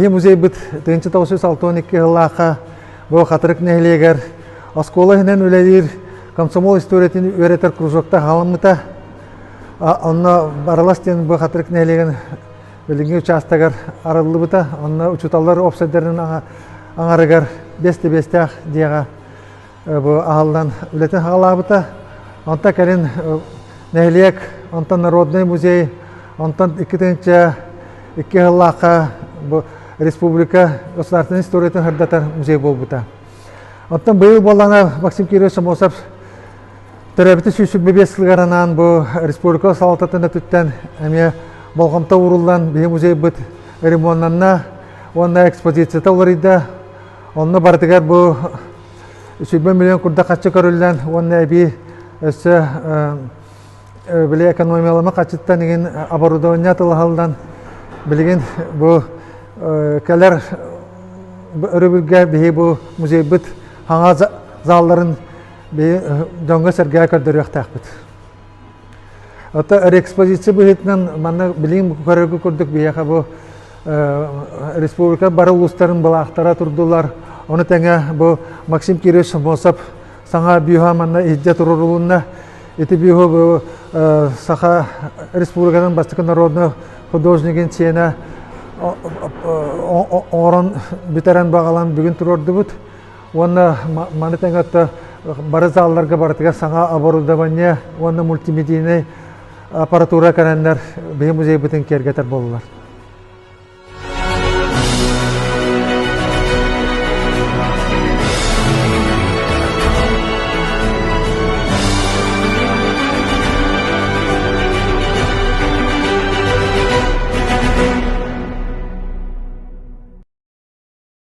бихи музей бит 1962 жыллаqa бу хатырык нехлегер оскола хинен үлелир комсомол историятин өретер кружокта халымыта онна бараластен бу хатырык нехлеген билинги участагар арылыбыта онна учуталлар офсайдерин аңарыгар бесте дияга бу ахалдан үлетен халабыта онта келин нехлек онтан народный музей онтан 2 жыллаqa бу республика государственный историятын хырдатар музей болбута. Оттан быйыл боллана Максим Кириллович Самосов төрөбүтү сүйсүббебес сылгаранан бу республика салататына түттен эме болгомто урулдан бии музей быт ремонтанна онна экспозицията оларыйда онна бардыгар бу 3 миллион курда качы көрүлден онна би өсө биле экономиялама качыттан деген оборудование тылалдан билген бу келер өрөбүлгө бии бу музей быт хаңа залларын бии жоңго сергеге көрдөрөктакбыт. Ата экспозиция быһытынан манна билим көрөгү көрдүк бияка бу республика бары улустарын балактара турдулар. Оны теңе бу Максим Кириллович Самосов саңа бүйха манна идде турурулунна эти бүйхө бу саха республикадан бастыкы народный художникин чена орон битерен багалан бүгүн турурдубут. Онна маны теңе бары залларга бартыга саңа оборудование, онна мультимедийный аппаратура карандар бии музей бытын кергетер болулар.